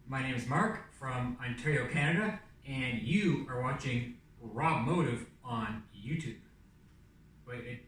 My name is Mark from Ontario, Canada, and you are watching RobMotive on YouTube. Wait,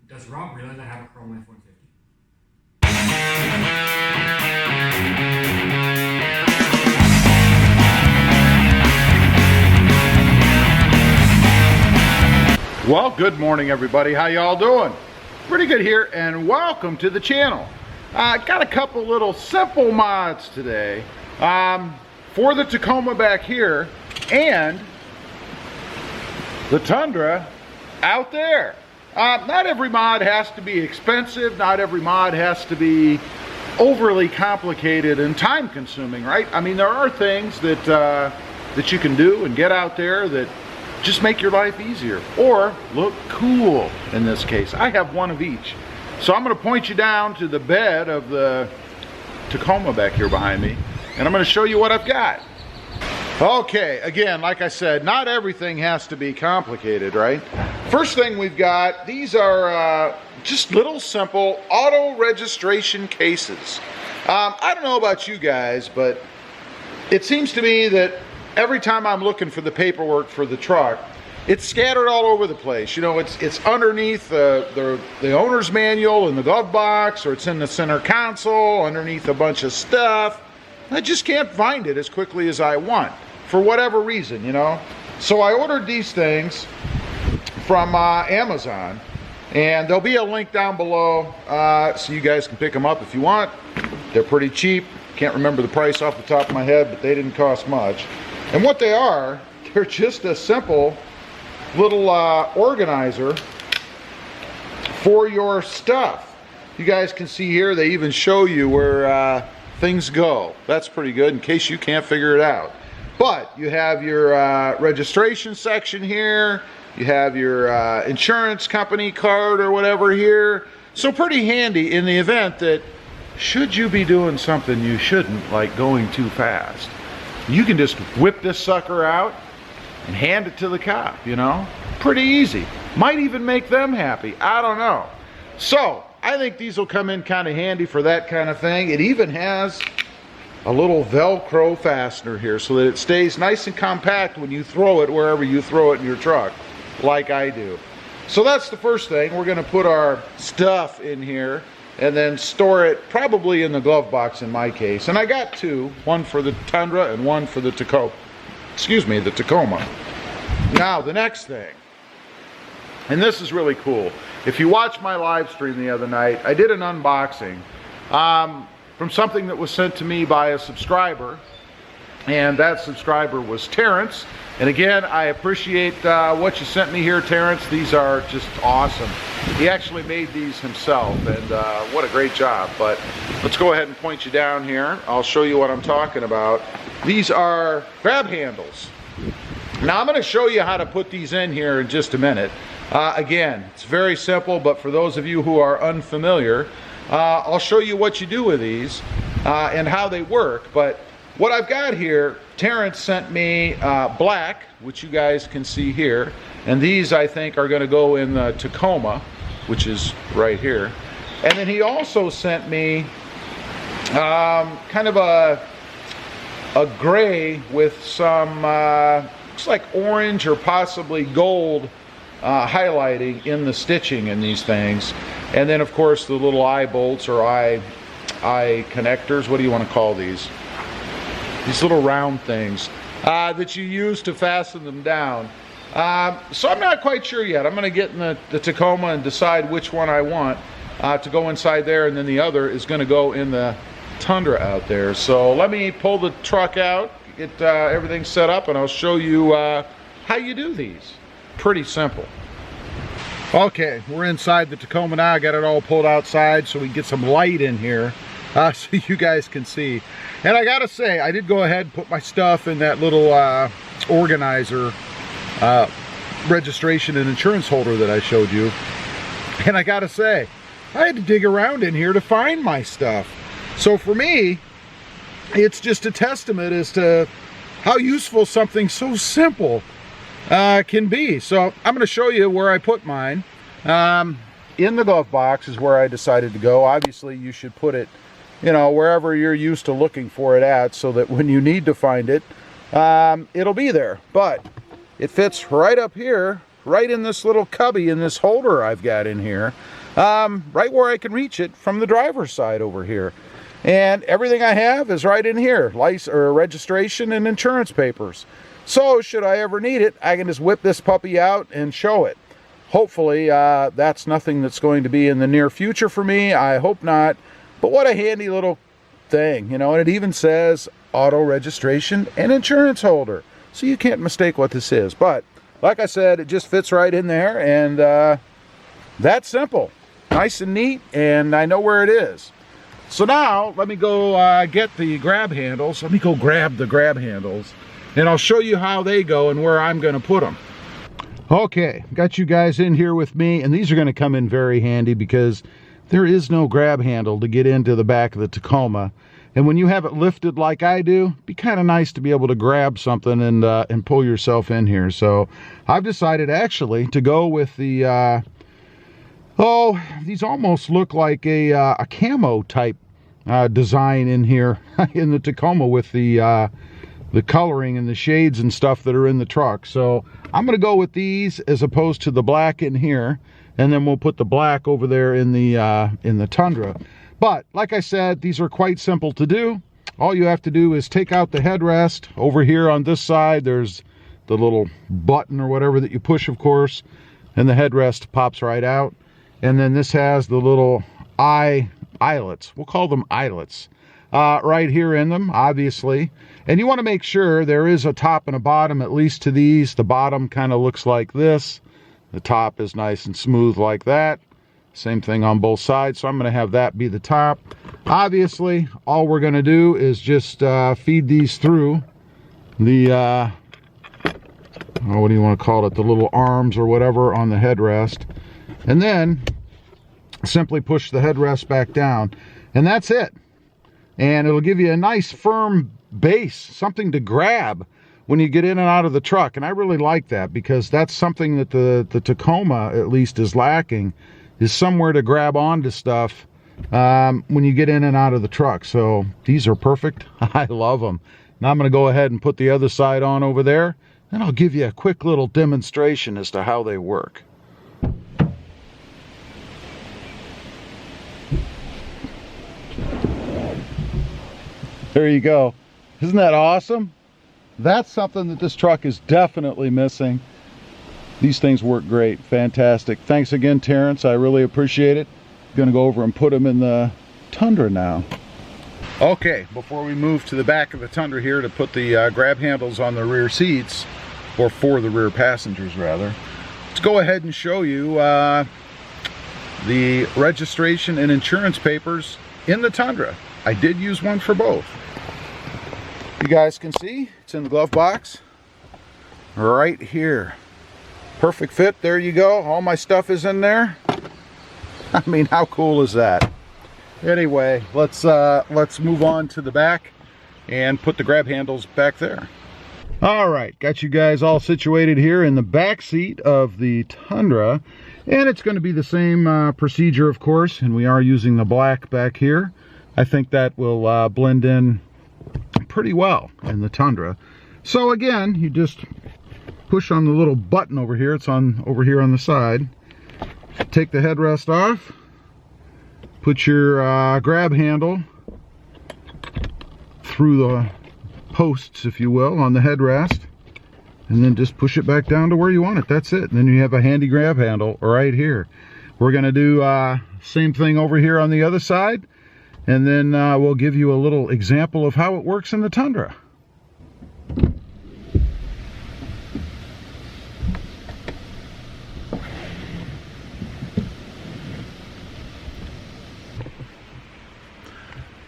does Rob realize I have a Chrome F-150? Well, good morning everybody. How y'all doing? Pretty good here, and welcome to the channel. Got a couple little simple mods today for the Tacoma back here and the Tundra out there. Not every mod has to be expensive. Not every mod has to be overly complicated and time consuming, right? I mean, there are things that that you can do and get out there that just make your life easier or look cool. In this case, I have one of each. So I'm going to point you down to the bed of the Tacoma back here behind me, and I'm going to show you what I've got. Okay, again, like I said, not everything has to be complicated, right? First thing we've got, these are just little simple auto registration cases. I don't know about you guys, but it seems to me that every time I'm looking for the paperwork for the truck, it's scattered all over the place. You know, it's underneath the owner's manual in the glove box, or it's in the center console underneath a bunch of stuff. I just can't find it as quickly as I want for whatever reason, you know. So I ordered these things from Amazon, and there'll be a link down below so you guys can pick them up if you want. They're pretty cheap. Can't remember the price off the top of my head, but they didn't cost much. And what they are, they're just a simple little organizer for your stuff. You guys can see here, they even show you where things go. That's pretty good in case you can't figure it out. But you have your registration section here. You have your insurance company card or whatever here. So pretty handy in the event that should you be doing something you shouldn't, like going too fast, you can just whip this sucker out and hand it to the cop, you know? Pretty easy. Might even make them happy. I don't know. So, I think these will come in kind of handy for that kind of thing. It even has a little Velcro fastener here so that it stays nice and compact when you throw it wherever you throw it in your truck, like I do. So that's the first thing. We're going to put our stuff in here and then store it probably in the glove box in my case. And I got two, one for the Tundra and one for the Tacoma. The Tacoma. Now the next thing, and this is really cool. If you watched my live stream the other night, I did an unboxing from something that was sent to me by a subscriber, and that subscriber was Terrence. And again, I appreciate what you sent me here, Terrence. These are just awesome. He actually made these himself, and what a great job. But let's go ahead and point you down here. I'll show you what I'm talking about. These are grab handles. Now I'm going to show you how to put these in here in just a minute. Again, it's very simple, but for those of you who are unfamiliar, I'll show you what you do with these and how they work. But what I've got here, Terrence sent me black, which you guys can see here, and these I think are going to go in the Tacoma, which is right here. And then he also sent me kind of a gray with some looks like orange or possibly gold highlighting in the stitching in these things. And then of course the little eye bolts or eye connectors, what do you want to call these? These little round things that you use to fasten them down. So I'm not quite sure yet. I'm going to get in the Tacoma and decide which one I want to go inside there, and then the other is going to go in the Tundra out there. So let me pull the truck out, get everything set up, and I'll show you how you do these. Pretty simple. Okay, we're inside the Tacoma now. I got it all pulled outside so we can get some light in here. So you guys can see. And I gotta say, I did go ahead and put my stuff in that little organizer registration and insurance holder that I showed you. And I gotta say, I had to dig around in here to find my stuff. So for me, it's just a testament as to how useful something so simple can be. So I'm gonna show you where I put mine. In the glove box is where I decided to go. Obviously you should put it you know, wherever you're used to looking for it at, so that when you need to find it, it'll be there. But it fits right up here, right in this little cubby, in this holder I've got in here, right where I can reach it from the driver's side over here. And everything I have is right in here, registration and insurance papers. So should I ever need it, I can just whip this puppy out and show it. Hopefully that's nothing that's going to be in the near future for me. I hope not. But what a handy little thing, you know, and it even says auto registration and insurance holder. So you can't mistake what this is. But like I said, it just fits right in there, and that's simple. Nice and neat, and I know where it is. So now let me go get the grab handles. Let me go grab the grab handles, and I'll show you how they go and where I'm going to put them. Okay, got you guys in here with me, and these are going to come in very handy because there is no grab handle to get into the back of the Tacoma. And when you have it lifted like I do, it'd be kind of nice to be able to grab something and pull yourself in here. So I've decided actually to go with the, these almost look like a camo type design in here in the Tacoma with the coloring and the shades and stuff that are in the truck. So I'm going to go with these as opposed to the black in here. And then we'll put the black over there in the Tundra. But like I said, these are quite simple to do. All you have to do is take out the headrest. Over here on this side, there's the little button or whatever that you push, of course, and the headrest pops right out. And then this has the little eyelets. We'll call them eyelets right here in them, obviously. And you want to make sure there is a top and a bottom, at least to these. The bottom kind of looks like this. The top is nice and smooth like that. Same thing on both sides, so I'm going to have that be the top. Obviously, all we're going to do is just feed these through the, what do you want to call it, the little arms or whatever on the headrest. And then simply push the headrest back down. And that's it. And it'll give you a nice firm base, something to grab when you get in and out of the truck. And I really like that because that's something that the Tacoma at least is lacking, is somewhere to grab onto stuff when you get in and out of the truck. So these are perfect. I love them. Now I'm going to go ahead and put the other side on over there, and I'll give you a quick little demonstration as to how they work. There you go. Isn't that awesome? That's something that this truck is definitely missing. These things work great. Fantastic. Thanks again, Terrence. I really appreciate it. I'm going to go over and put them in the Tundra now. Okay, before we move to the back of the Tundra here to put the grab handles on the rear seats, or for the rear passengers rather, let's go ahead and show you the registration and insurance papers in the Tundra. I did use one for both. You guys can see it's in the glove box right here. Perfect fit. There you go. All my stuff is in there. I mean, how cool is that? Anyway, let's move on to the back and put the grab handles back there. All right, got you guys all situated here in the back seat of the Tundra, and it's going to be the same procedure, of course, and we are using the black back here. I think that will blend in pretty well in the Tundra. So again, you just push on the little button over here. It's over here on the side. Take the headrest off. Put your grab handle through the posts, if you will, on the headrest, and then just push it back down to where you want it. That's it. And then you have a handy grab handle right here. We're going to do same thing over here on the other side, and then we'll give you a little example of how it works in the Tundra.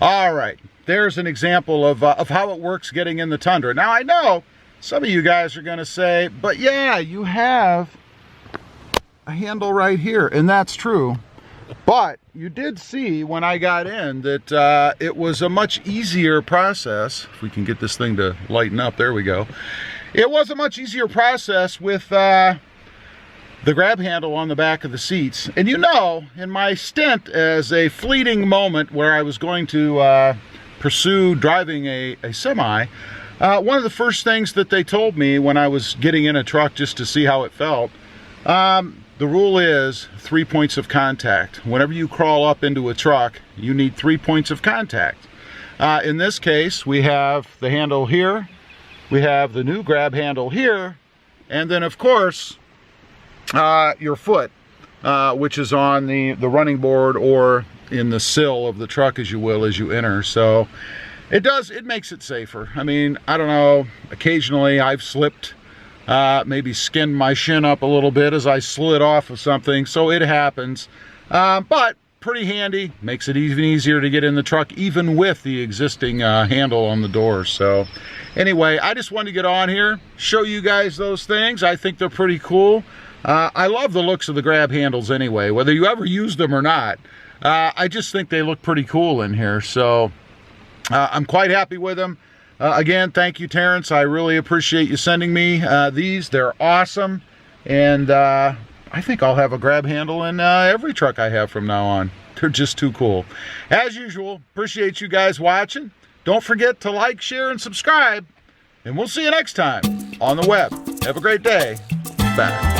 All right, there's an example of how it works getting in the Tundra. Now, I know some of you guys are going to say, but yeah, you have a handle right here, and that's true. But you did see when I got in that it was a much easier process. If we can get this thing to lighten up, there we go. It was a much easier process with the grab handle on the back of the seats. And you know, in my stint as a fleeting moment where I was going to pursue driving a semi, one of the first things that they told me when I was getting in a truck just to see how it felt, the rule is 3 points of contact. Whenever you crawl up into a truck, you need 3 points of contact. In this case, we have the handle here, we have the new grab handle here, and then of course, your foot, which is on the running board or in the sill of the truck, as you will, as you enter. So it makes it safer. I mean, I don't know, occasionally I've slipped, maybe skinned my shin up a little bit as I slid off of something, so it happens. But pretty handy, makes it even easier to get in the truck, even with the existing handle on the door. So anyway, I just wanted to get on here, show you guys those things. I think they're pretty cool. I love the looks of the grab handles anyway, whether you ever use them or not. I just think they look pretty cool in here. So I'm quite happy with them. Again, thank you, Terrence. I really appreciate you sending me these. They're awesome. And I think I'll have a grab handle in every truck I have from now on. They're just too cool. As usual, appreciate you guys watching. Don't forget to like, share, and subscribe. And we'll see you next time on the web. Have a great day. Bye.